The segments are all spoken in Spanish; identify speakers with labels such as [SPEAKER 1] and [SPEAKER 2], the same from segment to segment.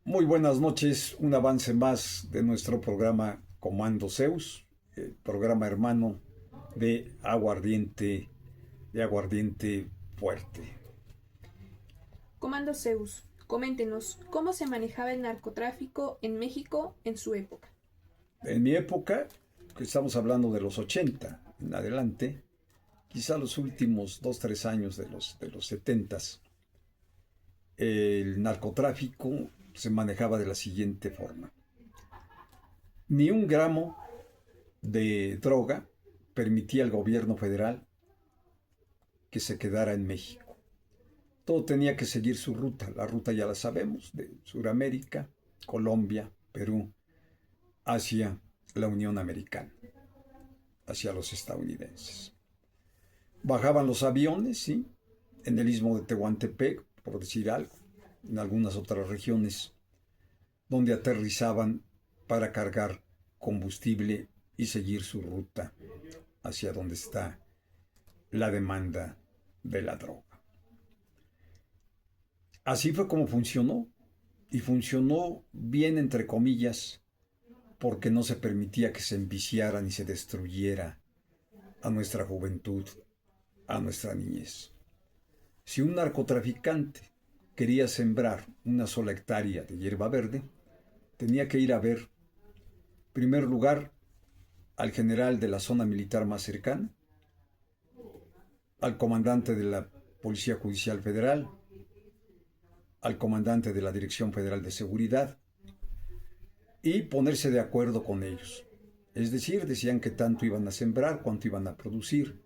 [SPEAKER 1] Muy buenas noches, un avance más de nuestro programa Comando Zeus, el programa hermano de aguardiente fuerte.
[SPEAKER 2] Comando Zeus, coméntenos cómo se manejaba el narcotráfico en México en su época.
[SPEAKER 1] En mi época, que estamos hablando de los 80 en adelante, quizá los últimos 2, 3 años de los 70, el narcotráfico se manejaba de la siguiente forma. Ni un gramo de droga permitía al gobierno federal que se quedara en México. Todo tenía que seguir su ruta. La ruta ya la sabemos, de Sudamérica, Colombia, Perú, hacia la Unión Americana, hacia los estadounidenses. Bajaban los aviones, sí, en el istmo de Tehuantepec, por decir algo, en algunas otras regiones, donde aterrizaban para cargar combustible y seguir su ruta hacia donde está la demanda de la droga. Así fue como funcionó, y funcionó bien entre comillas, porque no se permitía que se enviciara ni se destruyera a nuestra juventud, a nuestra niñez. Si un narcotraficante quería sembrar una sola hectárea de hierba verde, tenía que ir a ver, en primer lugar, al general de la zona militar más cercana, al comandante de la Policía Judicial Federal, al comandante de la Dirección Federal de Seguridad, y ponerse de acuerdo con ellos. Es decir, decían que tanto iban a sembrar, cuánto iban a producir,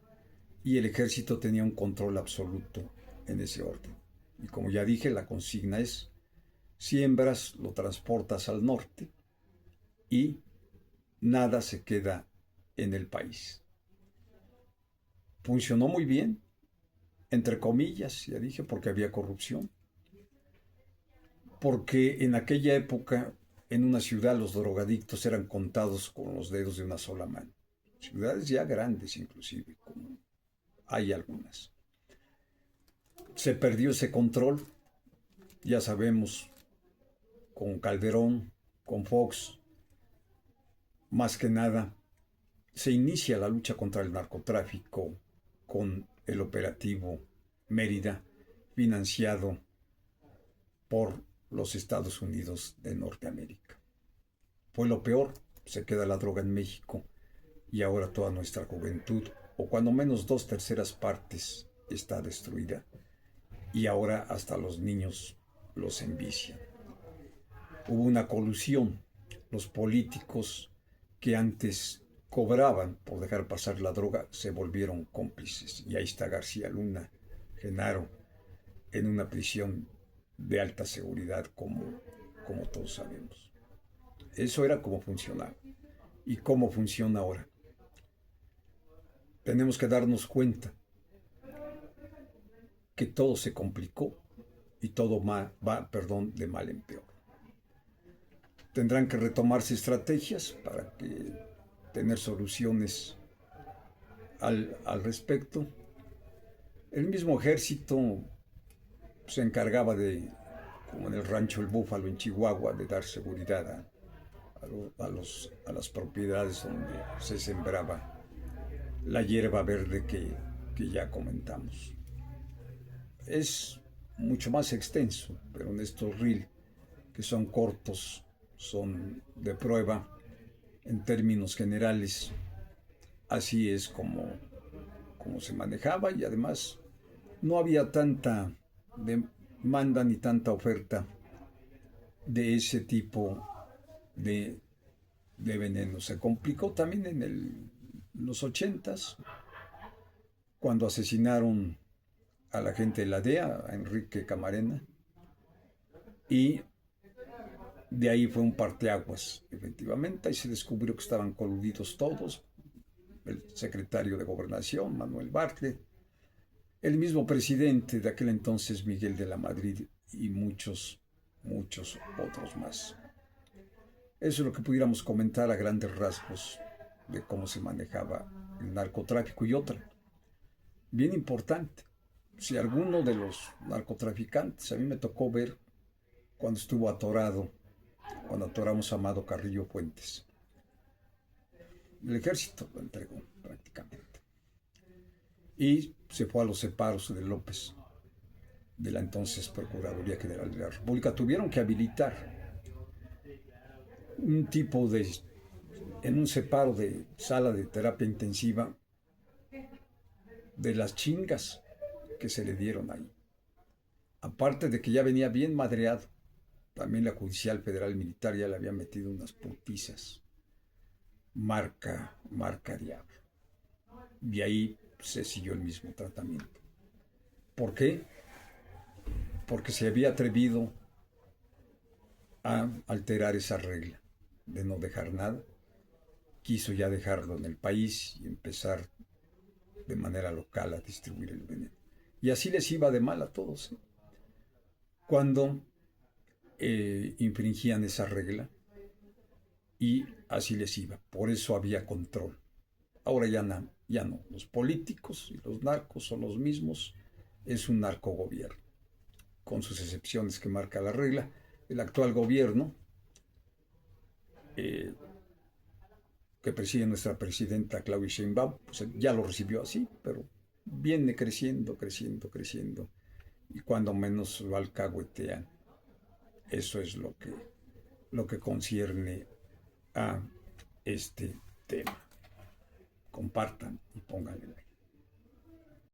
[SPEAKER 1] y el ejército tenía un control absoluto en ese orden. Y como ya dije, la consigna es: siembras, lo transportas al norte y nada se queda en el país. Funcionó muy bien, entre comillas, ya dije, porque había corrupción, porque en aquella época en una ciudad los drogadictos eran contados con los dedos de una sola mano. Ciudades ya grandes inclusive, como hay algunas. Se perdió ese control, ya sabemos, con Calderón, con Fox, más que nada, se inicia la lucha contra el narcotráfico con el operativo Mérida, financiado por los Estados Unidos de Norteamérica. Fue lo peor, se queda la droga en México y ahora toda nuestra juventud, o cuando menos 2/3 está destruida, y ahora hasta los niños los envician. Hubo una colusión. Los políticos que antes cobraban por dejar pasar la droga se volvieron cómplices. Y ahí está García Luna, Genaro, en una prisión de alta seguridad, como todos sabemos. Eso era como funcionaba. ¿Y cómo funciona ahora? Tenemos que darnos cuenta que todo se complicó y todo va, de mal en peor. Tendrán que retomarse estrategias para tener soluciones al respecto. El mismo ejército se encargaba como en el rancho El Búfalo en Chihuahua, de dar seguridad a las propiedades donde se sembraba la hierba verde que ya comentamos. Es mucho más extenso, pero en estos reel, que son cortos, son de prueba, en términos generales, así es como se manejaba, y además no había tanta demanda ni tanta oferta de ese tipo de veneno. Se complicó también en los 80, cuando asesinaron a la gente de la DEA, a Enrique Camarena, y de ahí fue un parteaguas, efectivamente. Ahí se descubrió que estaban coludidos todos: el secretario de Gobernación, Manuel Bartlett, el mismo presidente de aquel entonces, Miguel de la Madrid, y muchos, muchos otros más. Eso es lo que pudiéramos comentar a grandes rasgos de cómo se manejaba el narcotráfico. Y otra, bien importante: si alguno de los narcotraficantes, a mí me tocó ver cuando estuvo atorado, cuando atoramos a Amado Carrillo Fuentes. El ejército lo entregó prácticamente. Y se fue a los separos de López, de la entonces Procuraduría General de la República. Tuvieron que habilitar un tipo de, en un separo de sala de terapia intensiva, de las chingas que se le dieron ahí. Aparte de que ya venía bien madreado, también la Judicial Federal Militar ya le había metido unas putizas. Marca diablo. Y ahí se siguió el mismo tratamiento. ¿Por qué? Porque se había atrevido a alterar esa regla de no dejar nada. Quiso ya dejarlo en el país y empezar de manera local a distribuir el veneno. Y así les iba de mal a todos. Cuando infringían esa regla, y así les iba. Por eso había control. Ahora ya no. Los políticos y los narcos son los mismos. Es un narcogobierno, con sus excepciones que marca la regla. El actual gobierno, que preside nuestra presidenta Claudia Sheinbaum, pues ya lo recibió así, pero viene creciendo. Y cuando menos lo alcahuetean. Eso es lo que concierne a este tema. Compartan y pónganle like.